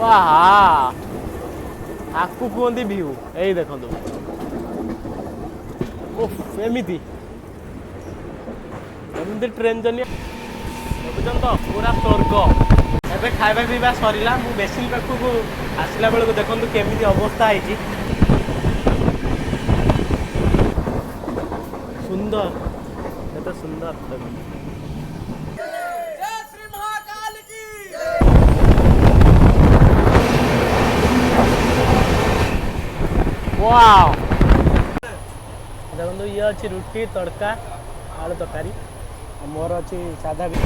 वाह आपको कहते भ्यू यही देखो एमती एमती ट्रेन जर्नी बुझुन तो पूरा स्वर्ग एबे खाଇବା पीवा सरिला मु बेसिन पाखक आसला बेलू देखो केमी अवस्था है सुंदर एत सुंदर वाओ देखो ये अच्छी रुटी तड़का आलू तरकारी मोर अच्छी साधा भी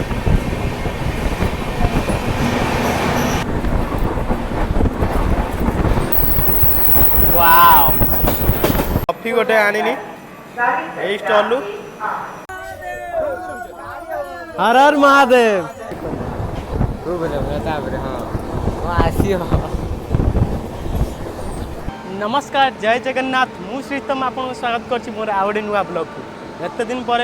वाओ कॉफी गोटे आनी यही स्टॉल हर हर महादेव नमस्कार जय जगन्नाथ मु श्रीतम आपको स्वागत करछि मोर आवडे नुआ ब्लॉग को एत दिन पर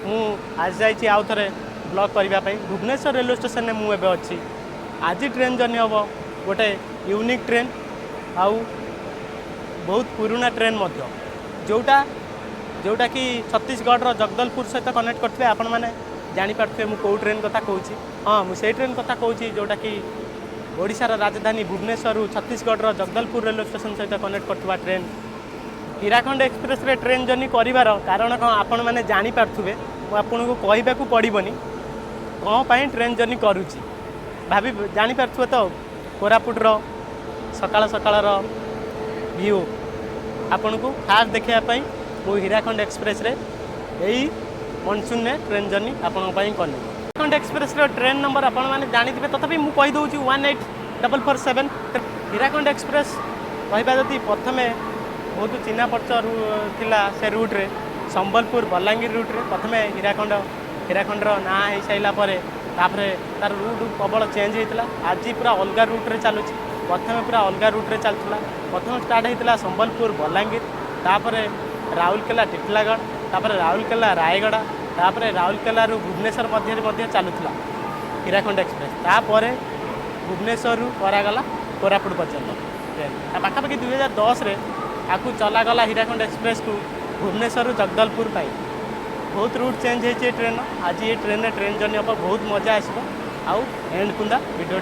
मु आज जाइछि आउ थरे ब्लॉग करबा पई भुवनेश्वर रेलवे स्टेशन में मु एबे अछि आज ट्रेन जर्नी हबो गोटे यूनिक ट्रेन आउ बहुत पुराना ट्रेन मध्य जोटा जोटा कि छत्तीसगढ़ रो जगदलपुर सहित कनेक्ट करथे आपण माने जानि पारथे मु को ट्रेन कथा कहूछि हां मु सेही ट्रेन कथा कहूछि जोटा कि ओडिशार राजधानी भुवनेश्वर छत्तीसगढ़ जगदलपुर रेलवे स्टेशन सहित कनेक्ट करथुवा ट्रेन हिराखंड एक्सप्रेस रे ट्रेन जर्नी करिवार कारण कौन आपण मैंने जानी पार्थुबे मु आपनको कहबाकू पड़बनी कौन पाई ट्रेन जर्नी करुच्ची भाभी जानी पार्थुबे तो कोरापुट रो सकाळ सकाळ रो व्यू आपण को खास देखिया पई मु हिराखंड एक्सप्रेस रे एई मनसून ने ट्रेन जर्नी आपण पई कनी हिराखंड एक्सप्रेस रो ट्रेन नंबर आपण माने जानी दिबे तथापि मु कहि दउची 18447 हिराखंड एक्सप्रेस कहबा जति प्रथमे बहुत चिन्हा परिचय थिला से रूट रे संबलपुर बलांगीर रूट रे प्रथमे हिराखंड रो ना हे साइला परे तापरे तार रूट प्रबल चेंज हेतला आज पूरा अलगा रूट रे चालुची प्रथमे पूरा अलगा रूट रे चलथला प्रथम स्टार्ट हेतला संबलपुर बलांगीर तापरे राउरकेला टिटलागढ़ तापरे राउरकेला रायगड़ा तापरे राउरकेला रु भुवनेश्वर मध्य चलुथला हिराखंड एक्सप्रेस तापरे भुवनेश्वर रु करागला कोरापुट पर्यंत ट्रेन पाखापाखि 2010 रे आकु चलागला हिराखंड एक्सप्रेस को भुवनेश्वर जगदलपुर पाई बहुत रूट चेंज होती ट्रेन आज ये ट्रेन जर्नी हम बहुत मजा आसो आउ एंड कुंदा वीडियो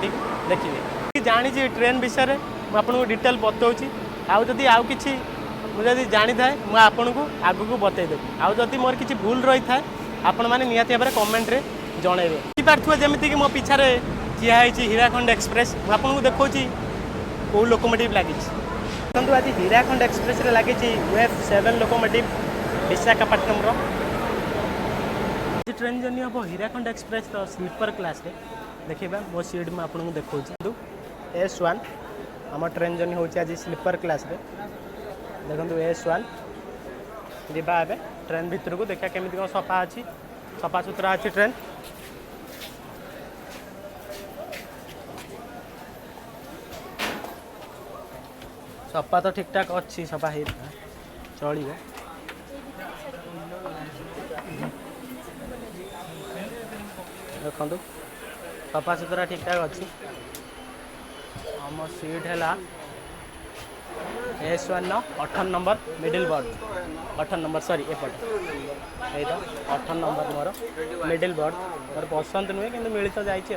देखिए जानी ट्रेन विषय में आपको डिटेल बताऊँगी आउ जदि आउ कि मुझे जानी थाए मुझे आपन को आगु को बतईदेवी आउ जदि मोर किसी भूल रही था आपण मैंने निहाती भाव कमेंट रे जनइबे पार्थुए जमीक मो पिछारे ठिया हिराखंड एक्सप्रेस मुझे आपको देखा कौ लोकोमोटिव लगी आज हिराखंड एक्सप्रेस रे लगी UF7 लोकोमोटिव विशाखापट्टनम रो ट्रेन जर्नी हम हिराखंड एक्सप्रेस रो स्लीपर क्लास रे देखिबा मो सीट में आपको देखा S1 आम ट्रेन जर्नी होची आज स्लीपर क्लास रे देखो S1 जीवा ए ट्रेन भितर को देखा केमी कौन सफा अच्छी सफा सुतरा अच्छी ट्रेन सफा तो ठीक ठाक अच्छी सफा ही चलो देखो सफा सुतरा ठीक ठाक अच्छी आम सीट है S1 18 number middle berth 18 number sorry एपट यही तो 18 नंबर मोर मिडिल बर्थ मोर पसंद नुहे कि मिली तो जाइए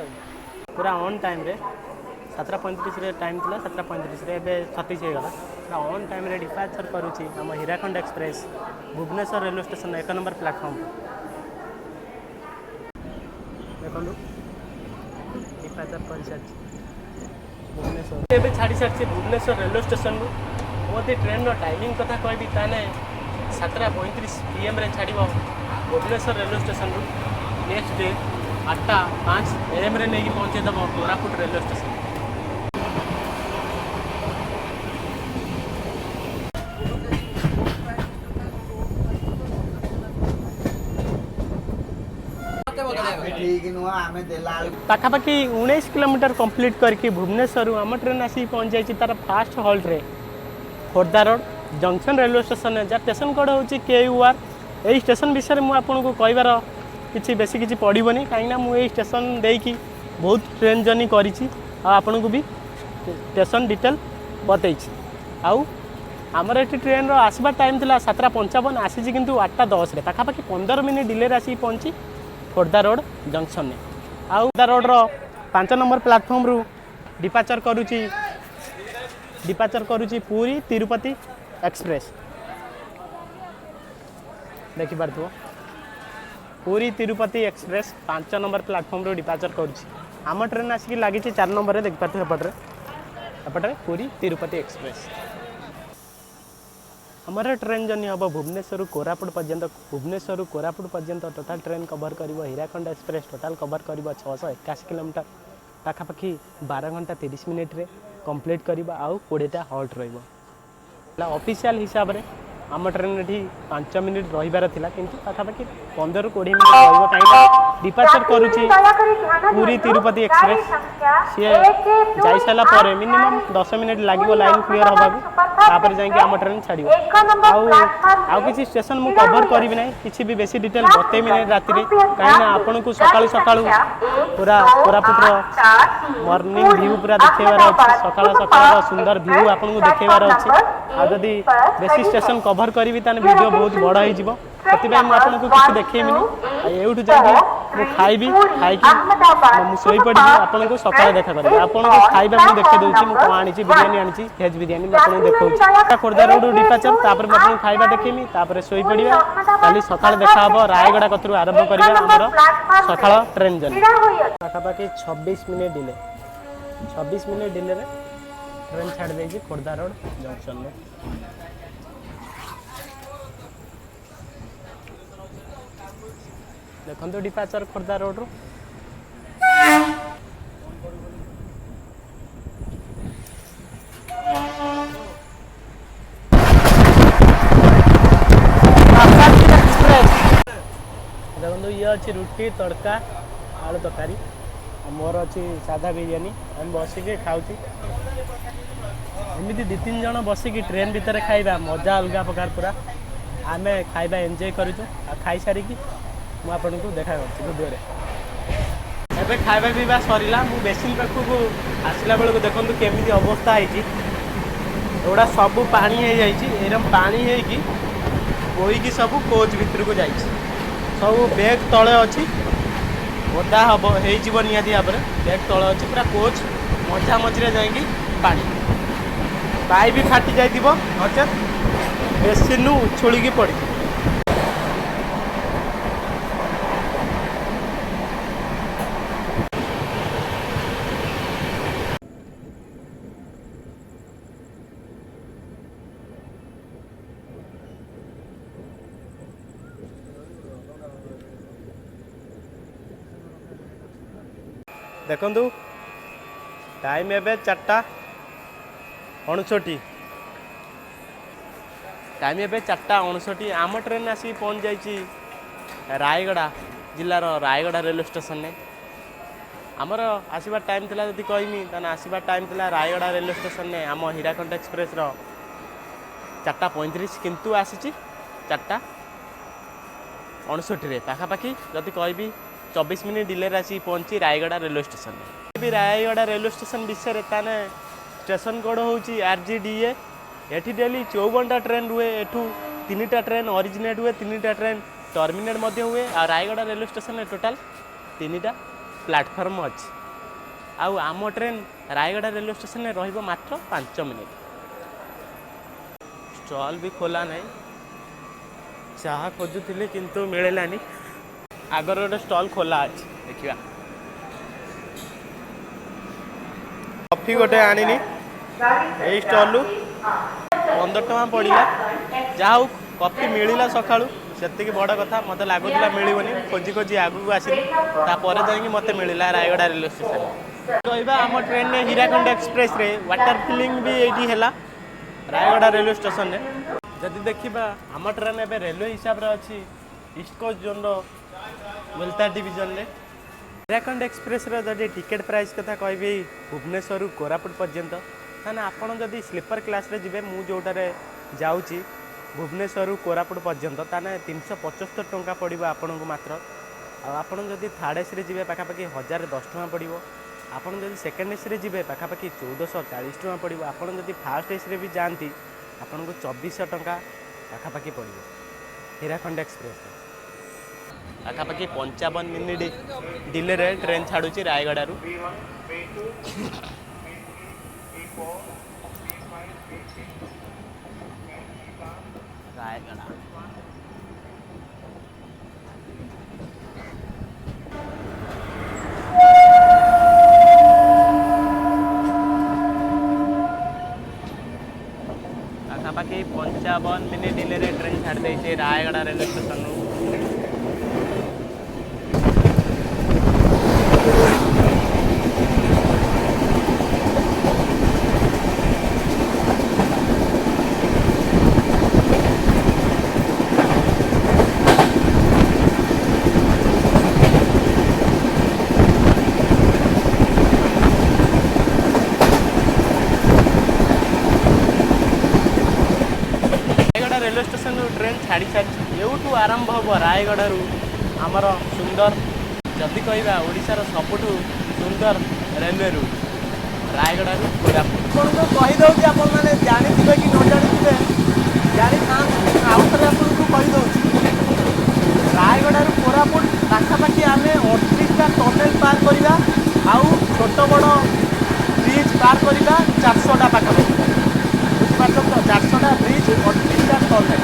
पूरा ऑन टाइम रे 7:35 रे टाइम था 7:35 रे एबे 36 हो गला पूरा ऑन टाइम रे डिपार्चर करुच्ची आम Hirakhand express Bhubaneswar railway station 1 number platform देखो डिपार्चर कर सारी भुवनेश्वर एबे छाड़ी सारी भुवनेश्वर रेलवे स्टेशन रू मोदी ट्रेन रो टाइमिंग कथा कहबी ताने 7:35 PM रे छाड़िबो भुवनेश्वर रेलवे स्टेशन रू नेक्स्ट डे 8:05 AM रे नहीं पहुंचे दबो कोरापुट रेलवे स्टेशन पाखापाखि 19 किलोमीटर कंप्लीट करके भुवनेश्वर आम ट्रेन आसी पहुँच जाइए तार फास्ट हॉल्ट रे Khordha road junction railway station है जहाँ स्टेशन कोड हूँ KUR यही स्टेशन विषय में आपको कहबार किसी बेसी किसी पड़ोनी कहीं मुझे स्टेशन देकी बहुत ट्रेन जर्नी करी आपन को भी स्टेशन डिटेल बतई आउ आमर ये ट्रेन आसवा टाइम था 7:55 आसी किंतु 8:10 पाखापाखि 15 मिनिट डिले आसी पहुँची खोर्धा रोड जंक्शन में आउ खोर्धा रोड रो 5 नंबर प्लाटफॉर्म रु डिपाचर करुची पुरी तिरुपति एक्सप्रेस देखि पारथो Puri Tirupati express 5 number platform रु डिपाचर करुची आम ट्रेन आसिक लगी 4 नंबर रे देखि पारथो एपटे पुरी तिरुपति एक्सप्रेस हमारे ट्रेन जर्नी हम भुवनेश्वर कोरापुट पर्यंत टोटाल ट्रेन कवर कर हिराखंड एक्सप्रेस टोटाल कवर कर 681 किलोमीटर पाखापाखि 12 घंटा 30 मिनिट रे कंप्लीट करवा आउ 20टा हॉल्ट ऑफिशियल हिसाब रे आम ट्रेन ये 5 मिनिट रहीबार थिला किंतु पाखापाखि 15-20 मिनिट रहिबो कहीं डिपाचर करुची पूरी तिरुपति एक्सप्रेस सी जाई साला परे मिनिमम 10 मिनिट लागिवो लाइन क्लियर होबाकू तापर जाई आम ट्रेन छाड़िबो आउ किसी स्टेशन मु कवर करबी नै किसी भी बेसी डिटेल बते मिनिट राति रे कहीं ना आपन को सकाळू पूरा कोरापुट रो मॉर्निंग व्यू पूरा देखेबार अछि सकाळ सुंदर व्यू आपन को देखेबार अछि आ जदी बेसी स्टेशन कवर करी ताने वीडियो बहुत बड़ हो जीवो ସେଥିପାଇଁ ମୁଁ ଆପଣଙ୍କୁ କିଛି ଦେଖେଇବିନି ଏଇଠୁ ଯାଇକି ମୁଁ ଖାଇବି ଖାଇକି ମୁଁ ଶୋଇପଡ଼ିବି ଆପଣଙ୍କୁ ସକାଳେ ଦେଖା କରିବି ଆପଣଙ୍କୁ ଖାଇବା ମୁଁ ଦେଖେଇ ଦେଉଛି ମୁଁ କ'ଣ ଆଣିଛି ବିରିୟାନୀ ଆଣିଛି ଭେଜ୍ ବିରିୟାନୀ ମୁଁ ଆପଣଙ୍କୁ ଦେଖାଉଛି ଖୋର୍ଦ୍ଧା ରୋଡ୍ ଡିପାଚର ତାପରେ ମୁଁ ଆପଣଙ୍କୁ ଖାଇବା ଦେଖେଇବି ତାପରେ ଶୋଇପଡ଼ିବା କାଲି ସକାଳେ ଦେଖା ହେବ ରାୟଗଡ଼ା କତରୁ ଆରମ୍ଭ କରିବା ଆମର ସକାଳ ଟ୍ରେନ୍ ଜର୍ନି ପାଖାପାଖି 26 ମିନିଟ୍ ଡିଲେରେ ଟ୍ରେନ୍ ଛାଡ଼ି ଦେଇଛି ଖୋର୍ଦ୍ଧା ରୋଡ୍ ଜଙ୍କସନ୍ରେ देखो डिपाचर खोर्धा रोड रू देखो ये अच्छी रुटी तड़का आलू तरकारी मोर अच्छी साधा बिरियानी आम बसिक खाऊँ एमती 2-3 जन बसिक ट्रेन भितर खाइबा मजा अलग प्रकार पूरा आम खाइबा एंजॉय करूँ खाई सारिकी मु आपन को देखा वीडियो रे खाଇବା पीवा सरिला मु बेसिन पाखक आसला बेलू देखो केमी अवस्था होगा सब पानी हो जाम पानी होगी सब कोच भितर को जाइए सब बैग तले अच्छी ओदा हम हो निहाती भाव में बैग तले अच्छी पूरा कोच मझा मझे जाकि पानी पाइप भी फाटी जाइए नचेत बेसिन उछोलिकी पड़ी देखु टाइम एबे 4:59 टाइम एबे 4:59 आम ट्रेन आसी पहुँच जाइए रायगड़ा जिलार रायगड़ा रेलवे स्टेशन ने आमर आसवा टाइम थिला जदि कहमी ताने आसवा टाइम थिला रायगड़ा रेलवे स्टेशन ने आम हिराखंड एक्सप्रेस रो 4:35 किंतु आसी 4:59 पाखापाखि जदि कहबी 24 मिनिट डिले आसी पहुँची रायगड़ा रेलवे स्टेशन में भी रायगड़ा रेलवे स्टेशन विषय ताने स्टेशन कोड हूँ RGDA एठी डेली 54टा ट्रेन रुए एठू 3टा ट्रेन ओरिजिनेट हुए 3टा ट्रेन टर्मिनेट हुए आ रायगड़ा रेलवे स्टेशन में टोटाल 3टा प्लाटफर्म अच्छी आउ आम ट्रेन रायगड़ा रेलवे स्टेशन में रहिबो मात्र 5 मिनिट स्टॉल भी खोला नहीं चाह खोजुली किंतु मिललानी आगर गोटे स्टॉल खोला अच्छे देखा कॉफी गोटे आनी यही स्टॉल 15 टଙ୍କା पड़ा जहाँ कॉफी मिलला सका से बड़ कथा मत लगुला मिलनी खोजी खोजी आगू आसली जाकि मत मिलला रायगड़ा रेलवे स्टेशन रहा आम ट्रेन में हिराखंड एक्सप्रेस रे वाटर फिलिंग भी ये है रायगड़ा रेलवे स्टेशन में जदि देखा आम ट्रेन ए रेलवे हिसाब से अच्छी ईस्ट कोस्ट जोन वेलतार डिविजन में हिराखंड एक्सप्रेस जदि टिकेट प्राइस कथा कहबी भुवनेश्वर कोरापुट पर्यंत ताना आपन जदि स्लीपर क्लास रे जिबे मु जोटारे जाउची भुवनेश्वर कोरापुट पर्यंत ताने 375 टଙ୍କା पड़ो आपन को मात्र आपन जदि थर्ड एसी रे जिबे पाखापाखि 1010 टଙ୍କା पड़ो ଆପଣ ଯଦି ସେକେଣ୍ଡ ଏସିରେ ଯିବେ ପାଖାପାଖି 1440 ଟଙ୍କା ପଡ଼ିବ। ଆପଣ ଯଦି ଫାଷ୍ଟ ଏସିରେ ବି ଯାଆନ୍ତି ଆପଣଙ୍କୁ 2400 ଟଙ୍କା ପାଖାପାଖି ପଡ଼ିବ ହୀରାଖଣ୍ଡ ଏକ୍ସପ୍ରେସ୍। ପାଖାପାଖି 55 ମିନିଟ୍ ଡିଲେରେ ଟ୍ରେନ୍ ଛାଡ଼ୁଛି ରାୟଗଡ଼ାରୁ। ରାୟଗଡ଼ା ପାଖାପାଖି 55 ମିନିଟ୍ ଡିଲେରେ ଟ୍ରେନ୍ ଛାଡ଼ି ଦେଇଛି ରାୟଗଡ଼ା ରେଲୱେ ଷ୍ଟେସନରୁ। रेलवे स्टेशन ट्रेन छाड़ी सारी एवठू आरंभ हम रायगड़ू आमर सुंदर जदि कहवा ओडिशार सबुठ सुंदर रेलवे रूट रायगड़ू कोरापुट। आपको कहीदे आपण मैंने जानी कि न जानी जानी था आउ थे आपको कहीदे रायगड़ू कोरापुट पाखापाखि आम 38टा टनेल पार करवा आउ छोट बड़ ब्रिज पार करवा 400टा पाखापाखि बुझिपार तो 400टा ब्रिज 38टा टनेल।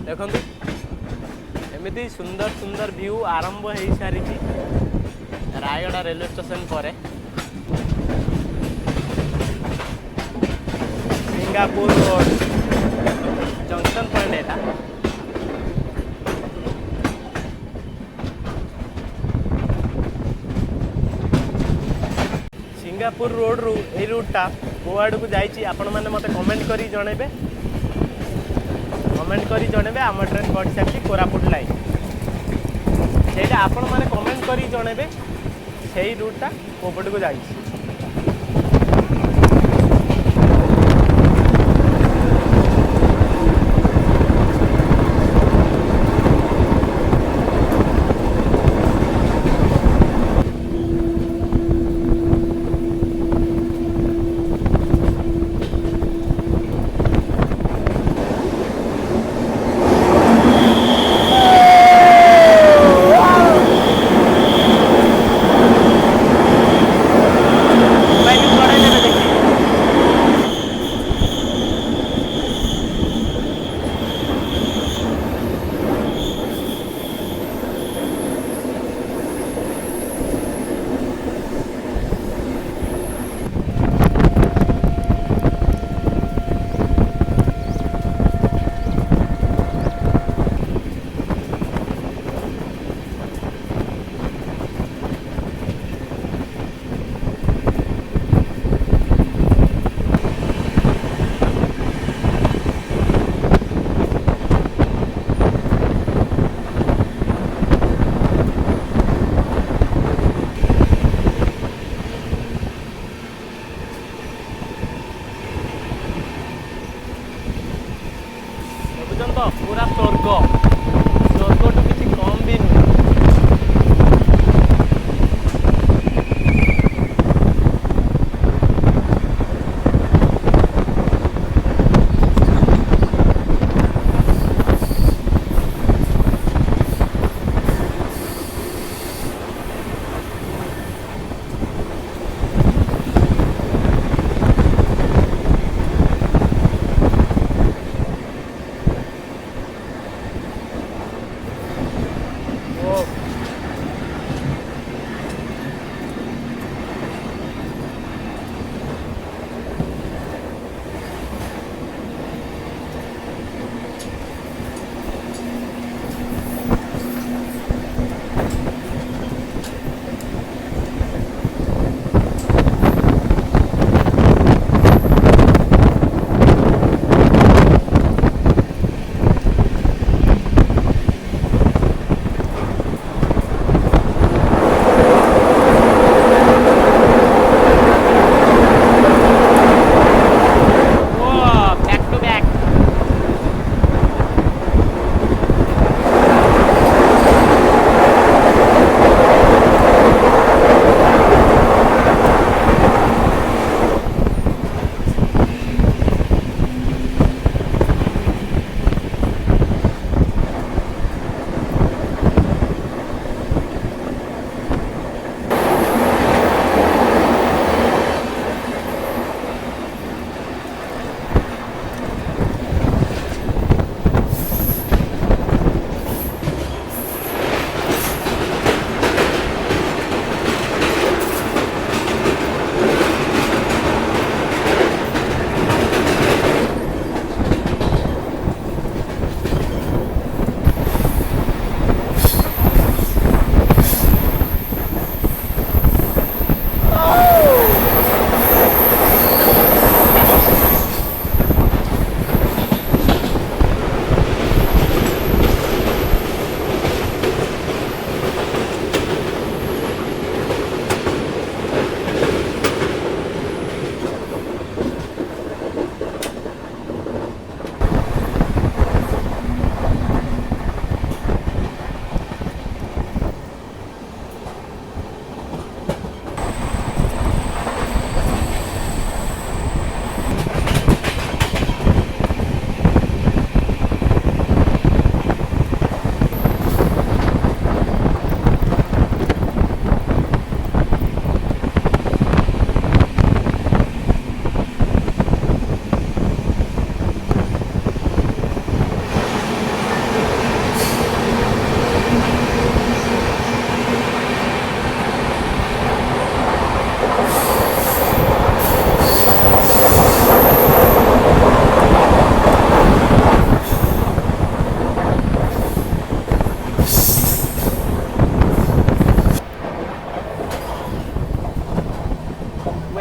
देखो एमती सुंदर सुंदर व्यू आरंभ हो सारी रायगड़ा रेलवे स्टेशन पर सिंगापुर रोड जंक्शन पॉइंट है। सिंगापुर रोड रू ए रूटा को आड़ को जाइए आपण मैंने मत कमेंट करी जनइबे आम ट्रेन बढ़ी सारी कोरापुट लाइन से आपण मैंने कमेंट करी जनइबे से रूटा कोपट को जाइए।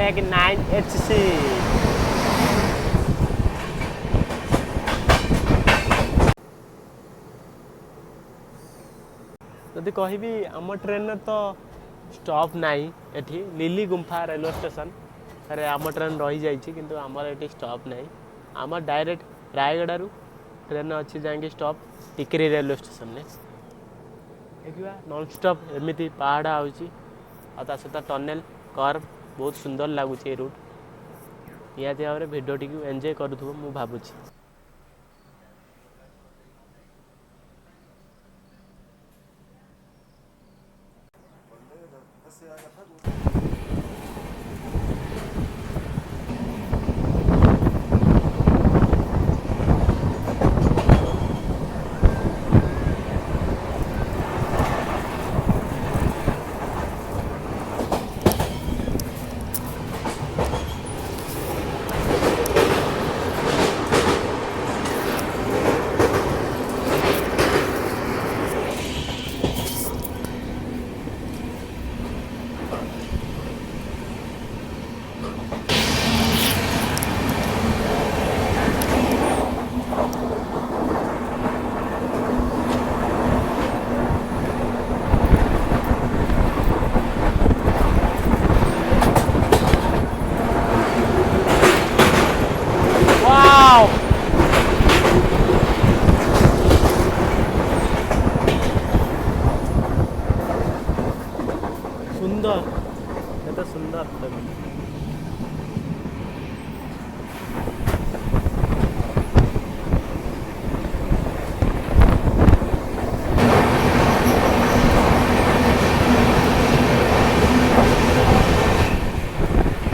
Meg 9HC जदि कहबी आम ट्रेन तो स्टॉप नहीं एठी लिली गुंफा रेलवे स्टेशन अरे आम ट्रेन रही जाइए किंतु आमर ये स्टॉप नहीं आम डायरेक्ट रायगड़ा ट्रेन अच्छी जाएंगे स्टॉप टिकरी रेलवे स्टेशन में देखा नॉन स्टॉप एमती पहाड़ आता सहित टनेल कर्व बहुत सुंदर लगुच ये रूट निहती भाव में भिडियोटी को एंजॉय करूँ मु भावुची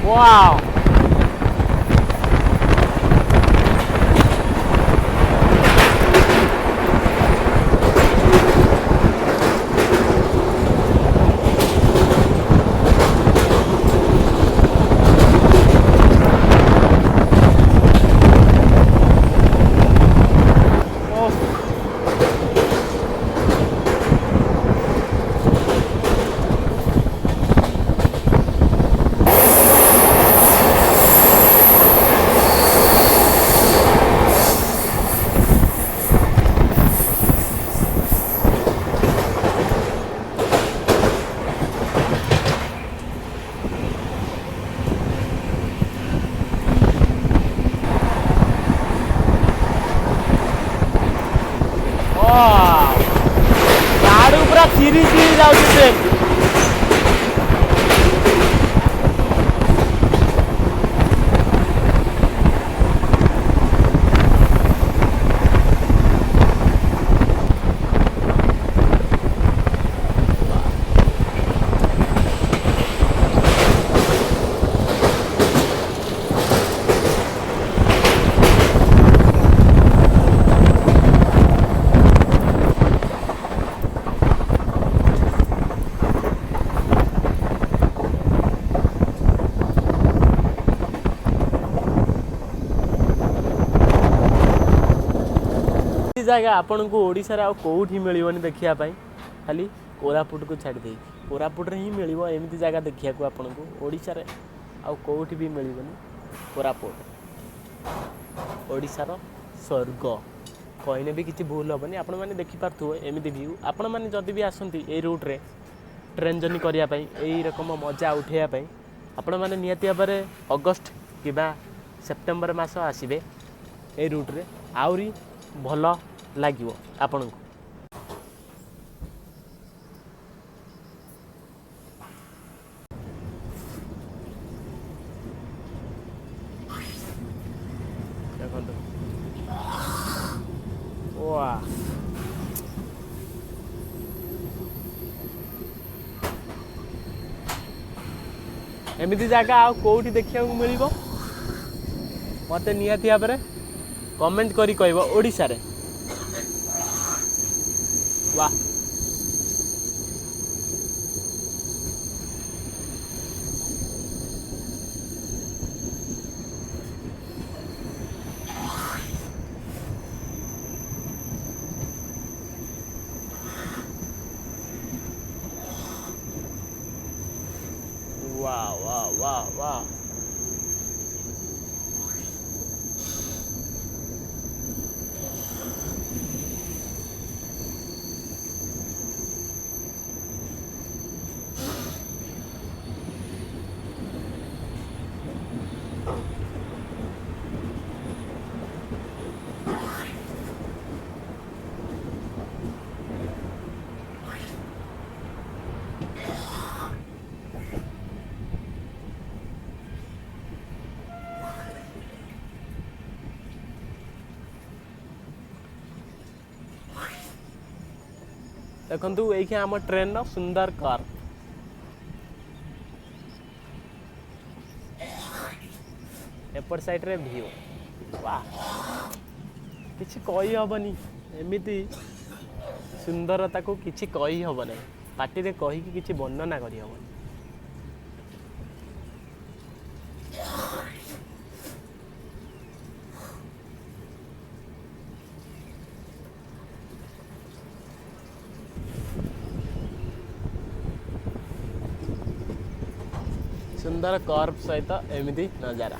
Wow! गाड़ी पूरा चिरी चिरी जाऊँ ट्रेन जगह आपण को ओडिशा आउ कौटी मिलनी देखापी खाली कोरापुट को छाड़ दे कोरापुट ही मिल एमती जगह देखा को आपण को ओडिशा रे आउ कौटी भी मिलनी कोरापुट ओडिशार स्वर्ग कहने भी किसी भूल हेनी आपण मैंने देखिपे एमती व्यू आपण मैंने जदि भी आसती ये रूट्रे ट्रेन जर्नी करने यही रकम मजा उठाइवाई आपण मैंने निहाती भाव में अगस्ट कि सेप्टेम्बर मास आसबे ये रूट्रे आहरी भल लगे आपण को एमती जगह आउ कौटी देखा मिल मत निहाती भाव में कमेंट करी कहब ओडिशा रे वाह वाह वाह वाह वाह। देखु ये आम ट्रेन सुंदर कार एपट साइड रे व्यू वाह किछि कही हबनी एमिति सुंदरता को किछि कही हबनी पार्टी रे कही कि किछि वर्णना करी हबनी। सुंदर कर्व सहित एमिति नजारा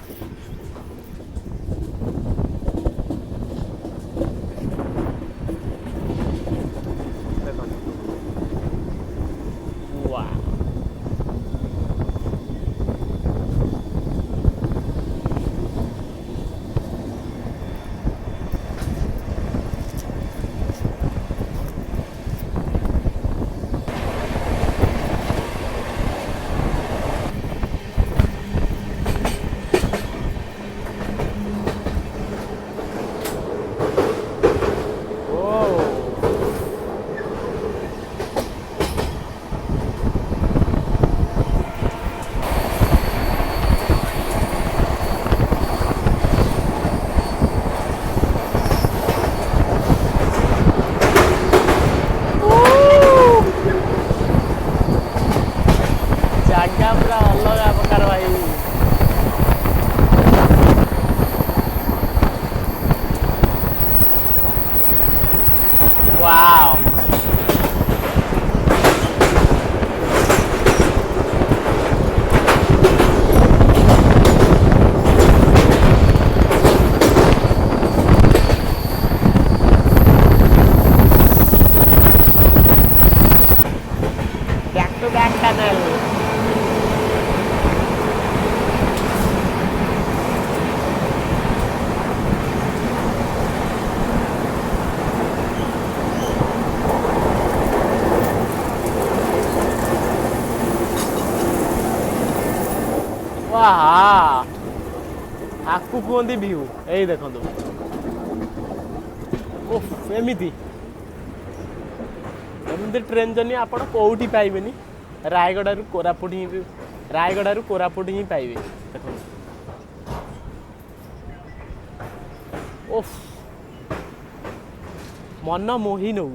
आकु कहते व्यू यही देखो एमती एमती ट्रेन जर्नी आप कौटी पाइबेनी रायगड़ा रु कोरापुट ही पाइबे देखो ओफ मन मोही नौ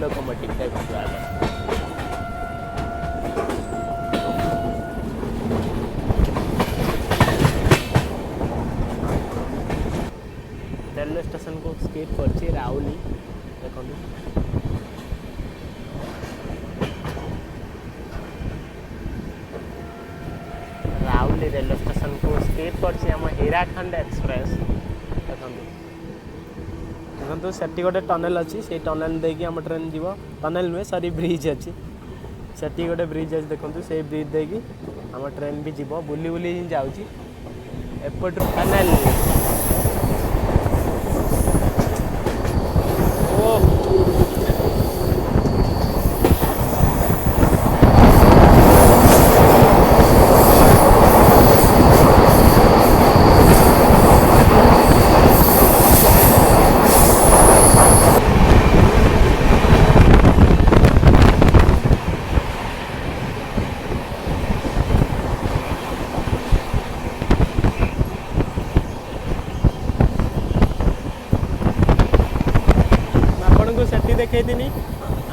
locomotive type of travel. Railway station को स्केप कर राउली देखो राउली रेलवे स्टेशन को स्केप कर हिराखंड एक्सप्रेस देखो देखो सेठी गोटे टनेल अच्छी से टनेल देकी आम ट्रेन जीव टनेल नुहे सॉरी ब्रिज अच्छी सेठी गोटे ब्रिज अच्छी देखो से ब्रिज देकी आम ट्रेन भी जीव बुली बुली जाऊँगी एपट टनेल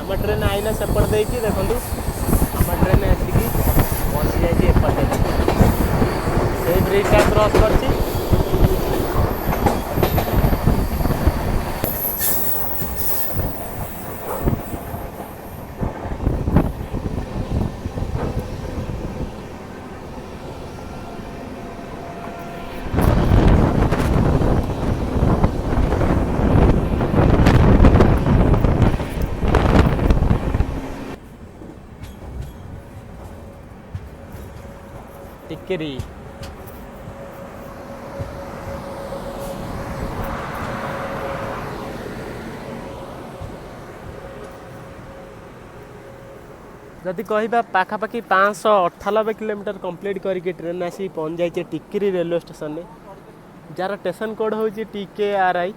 आम ट्रेन आईना सेपट देखिए देखो आम ट्रेन आसिक पहुँची जाइए एपटे से ब्रिजटा क्रॉस कर tikiri जदि कहवा पाखापाखि 598 किलोमीटर कंप्लीट करके ट्रेन आसी पहुँच जाइए टिकिरी रेलवे स्टेशन में जार स्टेशन कोड हूँ TKRI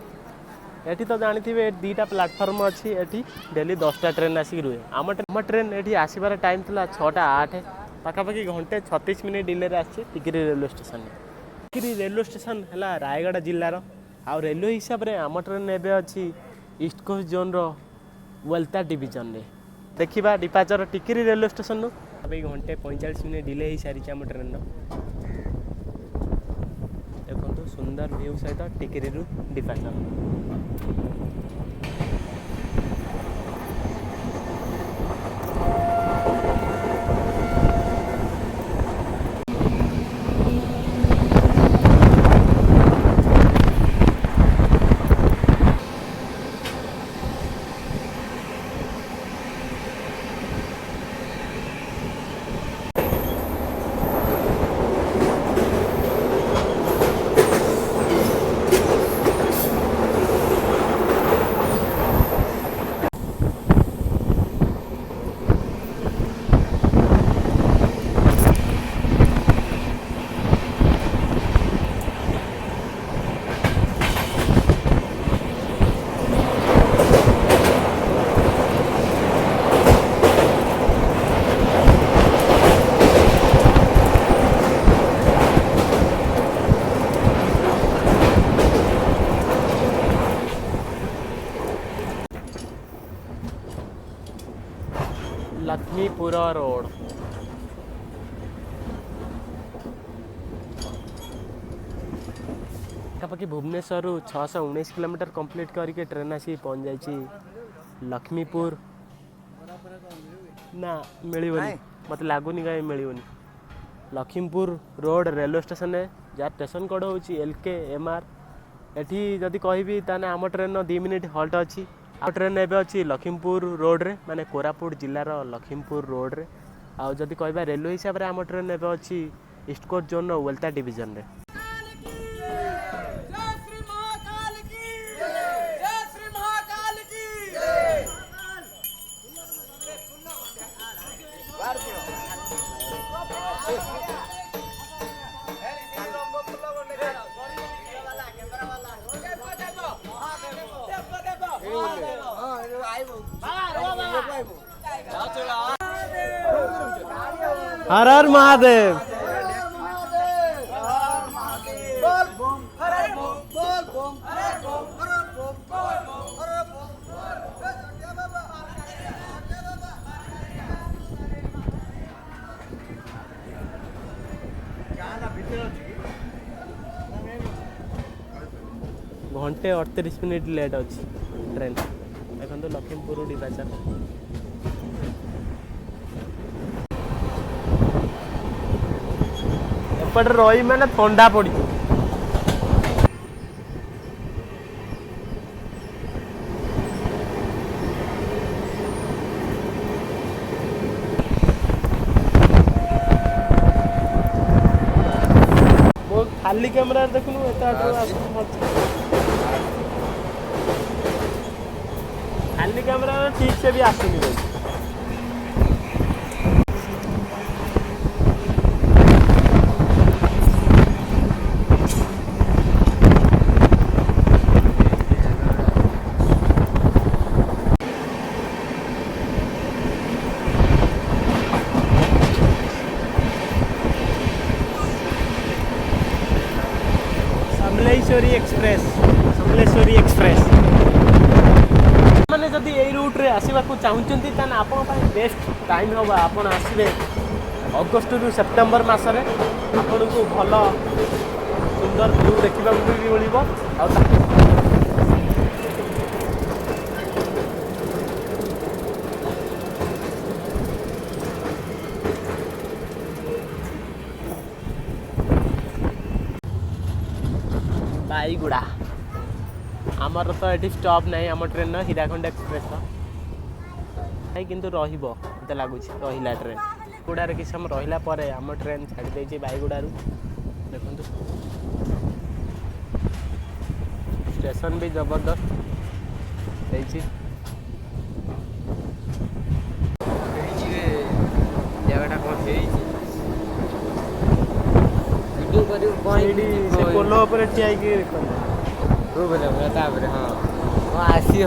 एटी तो जानते दुईटा प्लाटफर्म अच्छी एटी डेली 10टा ट्रेन आसिक रुहे आम ट्रेन ये आसबार टाइम था 6:08 पाखापाखि घंटे 36 मिनिट डिले आसी टिकिरी रेलवे स्टेशन में टिकिरी रेलवे स्टेशन है रायगड़ा जिलार आ रेलवे हिसाब से आम ट्रेन एवं अच्छी ईस्ट कोस्ट जोन वेलता डिविजन रे देखा डिपाचर टिकिरी रेलवे स्टेशन अभी घंटे 45 मिनिट डिले हो सारी आम ट्रेन देखो सुंदर व्यू सहित टिकिरी डिपाचर लक्ष्मीपुर रोड पाखापाखि भुवनेश्वर 619 किलोमीटर कंप्लीट करके ट्रेन आसी पहुँच जाइए लक्ष्मीपुर ना मिलनी मत लगुनि कहीं मिलनी लक्ष्मीपुर रोड रेलवे स्टेशन है जार स्टेशन कोड हूँ LKMR एटी जदि कहबी ताने आम ट्रेन 2 मिनिट हल्ट अच्छी आ ट्रेन एवं अच्छी लखीमपुर रोड रे माने कोरापुट जिलार लखीमपुर रोड रे आ जदि कहबा रेलवे हिसाब से आम ट्रेन एवं अच्छी ईस्ट कोस्ट जोन वेलता डिविजन रे हर हर महादेव घंटे 38 मिनिट लेट अच्छी ट्रेन देखो लखीमपुर डिपाचर एपटे रही मैंने थंडा पड़ी खाली कैमरा देखनु खाली कैमरा ठीक से भी आसुनी समलेश्वरी एक्सप्रेस आपने जदि यही रूट्रे आसवाक चाहूँगी तान आपण बेस्ट टाइम हम आप आसवे अगस्ट रु सेप्टेम्बर मसरे आपन को भल सुंदर व्यू देखा भी मिल बाईगुड़ा आमर तो ये स्टॉप नहीं आम ट्रेन हीराखंड एक्सप्रेस किंतु मत लगुच रहा ट्रेन गुड़ार किसी समय रहा आम ट्रेन छाड़ी बाईगुड़ू देखु स्टेशन भी जबरदस्त पोलो पर ठिया आसी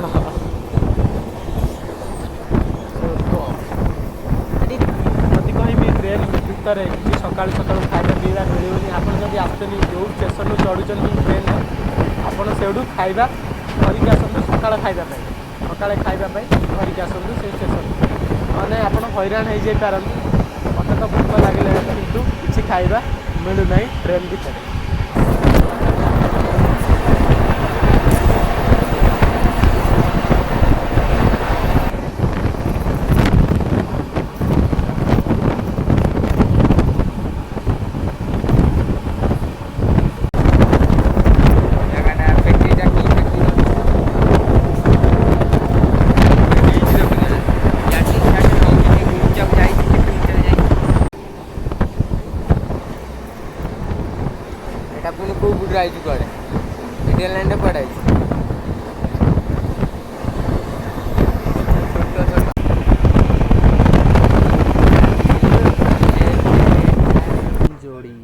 कहबी ट्रेन भितर किसी सका सका खाଇବା पीवा मिलूनी आप आसुनी जो स्टेशन चढ़ुं ट्रेन आपड़ से खाଇବା धरिक आसतु सका खावाई सका खावाई धरिक आसतु से स्टेशन मैंने आप हैरान हो पारती मत तो भूख लगे किंतु किसी खाଇବା मिलूना ट्रेन भितर इंडियन लैंड पड़े जोड़ी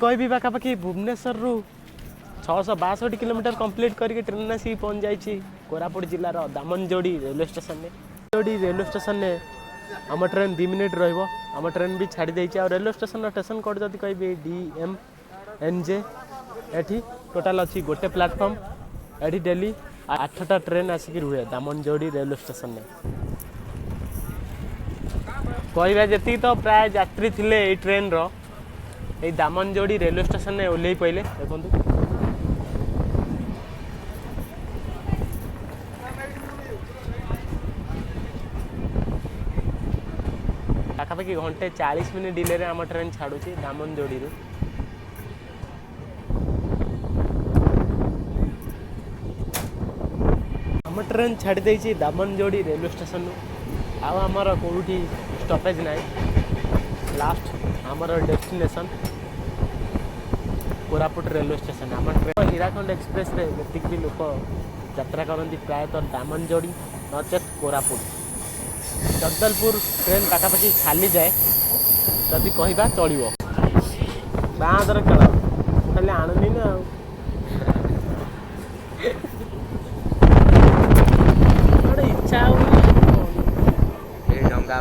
कहबी पाखापाखि भुवनेश्वर रु 662 किलोमीटर कंप्लीट करके ट्रेन आसिक पहुँच जाइए कोरापुट जिलार Damanjodi railway station railway station ने आम ट्रेन 2 मिनिट रम ट्रेन भी छाड़ी देती रेलवे स्टेशन स्टेशन कोड जब कह DMNJ ये टोटाल अच्छी गोटे प्लाटफर्म ये डेली 8टा ट्रेन आसिक रुहे दामनजोड़ी रेलवे स्टेशन में कहवा जी तो प्राय यात्री थे ये ट्रेन रो दामनजोड़ी रेलवे स्टेशन में ओह्ल पड़े देखो पाखापाखि घंटे 40 मिनट डिले रे आम ट्रेन छाड़ुची दामनजोड़ी आम ट्रेन छाड़ी देछि दामनजोड़ी रेलवे स्टेशन आमर कौटी स्टॉपेज ना लास्ट आमर डेस्टिनेशन कोरापुट रेलवे स्टेशन आम ट्रेन हिराखंड एक्सप्रेस रे जतिक भी लोक यात्रा करती प्रायतः दामनजोड़ी नचेत कोरापुट जगदलपुर ट्रेन पाखापाखि खाली जाए जदि कहवा चलो बाँधर खेल खाली आणुनी ना गोटे इच्छा डा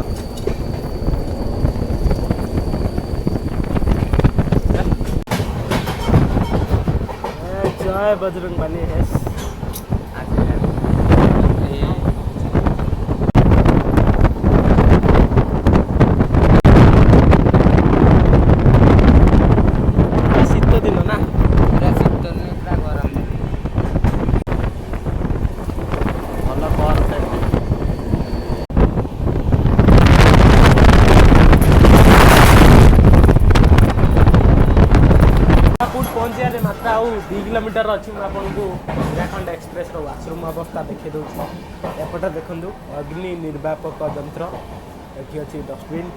जय बजरंगबली है मात्र आउ 2 किलोमीटर अच्छी आपको हिराखंड एक्सप्रेस वाशरूम अवस्था देखी दूँ एपटे देखूँ अग्नि निर्वापक यंत्र ये अच्छी डस्टबिन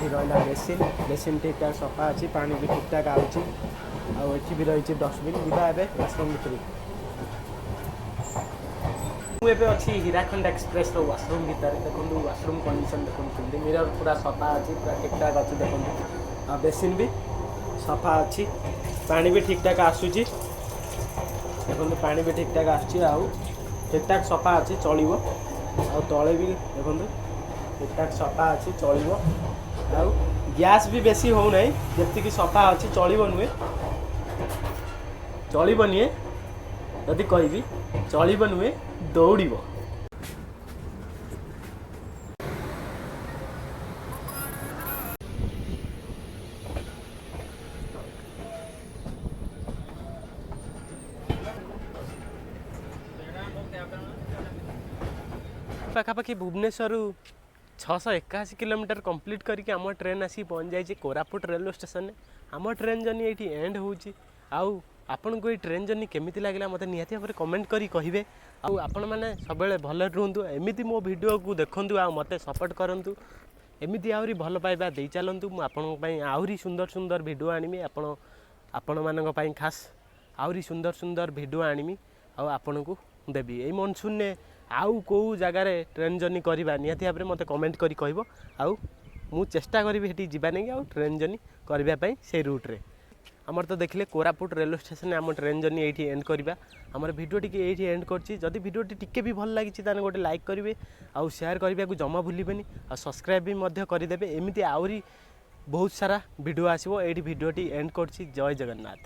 ये रहा बेसिन बेसिन ठीक ठाक सफा अच्छी पानी भी ठीक ठाक आउची भी रही डस्टबिन जीवा वाशरूम भितर मुझे अच्छी हिराखंड एक्सप्रेस वाशरूम भितर देखो वाशरूम कंडीशन देखते मिरर पूरा सफा अच्छी पूरा ठीक ठाक अच्छी देखो बेसिन भी सफा अच्छी पानी भी ठीक ठाक आसूची देखो पानी भी ठीक ठाक आसूची ठीक ठाक सफा अच्छी चलो आ तले भी देखो ଠିକଠାକ ସଫା ଅଛି ଚଳିବ ଆଉ ଗ୍ୟାସ୍ ବି ବେଶୀ ହେଉନାହିଁ ଯେତିକି ସଫା ଅଛି ଚଳିବ ନୁହେଁ ଚଳିବ ନୁହେଁ ଯଦି କହିବି ଚଳିବ ନୁହେଁ ଦୌଡ଼ିବ। ପାଖାପାଖି ଭୁବନେଶ୍ୱରରୁ 681 କିଲୋମିଟର କମ୍ପ୍ଲିଟ୍ କରିକି ଆମ ଟ୍ରେନ୍ ଆସିକି ପହଞ୍ଚି ଯାଇଛି କୋରାପୁଟ ରେଲୱେ ଷ୍ଟେସନରେ। ଆମ ଟ୍ରେନ୍ ଜର୍ଣ୍ଣି ଏଇଠି ଏଣ୍ଡ ହେଉଛି। ଆଉ ଆପଣଙ୍କୁ ଏଇ ଟ୍ରେନ୍ ଜର୍ଣ୍ଣି କେମିତି ଲାଗିଲା ମୋତେ ନିହାତି ଭାବରେ କମେଣ୍ଟ କରି କହିବେ। ଆଉ ଆପଣମାନେ ସବୁବେଳେ ଭଲରେ ରୁହନ୍ତୁ, ଏମିତି ମୋ ଭିଡ଼ିଓକୁ ଦେଖନ୍ତୁ ଆଉ ମୋତେ ସପୋର୍ଟ କରନ୍ତୁ। ଏମିତି ଆହୁରି ଭଲ ପାଇବା ଦେଇ ଚାଲନ୍ତୁ। ମୁଁ ଆପଣଙ୍କ ପାଇଁ ଆହୁରି ସୁନ୍ଦର ସୁନ୍ଦର ଭିଡ଼ିଓ ଆଣିବି। ଆପଣମାନଙ୍କ ପାଇଁ ଖାସ୍ ଆହୁରି ସୁନ୍ଦର ସୁନ୍ଦର ଭିଡ଼ିଓ ଆଣିବି ଆଉ ଆପଣଙ୍କୁ ଦେବି। ଏଇ ମନସୁନରେ ଆଉ କେଉଁ ଜାଗାରେ ଟ୍ରେନ୍ ଜର୍ଣ୍ଣି କରିବା ନିହାତି ଭାବରେ ମୋତେ କମେଣ୍ଟ କରି କହିବ। ଆଉ ମୁଁ ଚେଷ୍ଟା କରିବି ସେଠି ଯିବା ନେଇକି ଆଉ ଟ୍ରେନ୍ ଜର୍ଣ୍ଣି କରିବା ପାଇଁ ସେଇ ରୁଟ୍ରେ। ଆମର ତ ଦେଖିଲେ କୋରାପୁଟ ରେଲୱେ ଷ୍ଟେସନରେ ଆମ ଟ୍ରେନ୍ ଜର୍ଣ୍ଣି ଏଇଠି ଏଣ୍ଡ କରିବା। ଆମର ଭିଡ଼ିଓ ଟିକେ ଏଇଠି ଏଣ୍ଡ କରିଛି। ଯଦି ଭିଡ଼ିଓଟି ଟିକେ ବି ଭଲ ଲାଗିଛି ତାହେଲେ ଗୋଟେ ଲାଇକ୍ କରିବେ ଆଉ ସେୟାର କରିବାକୁ ଜମା ଭୁଲିବେନି ଆଉ ସବସ୍କ୍ରାଇବ୍ ବି ମଧ୍ୟ କରିଦେବେ। ଏମିତି ଆହୁରି ବହୁତ ସାରା ଭିଡ଼ିଓ ଆସିବ। ଏଇଠି ଭିଡ଼ିଓଟି ଏଣ୍ଡ କରୁଛି। ଜୟ ଜଗନ୍ନାଥ।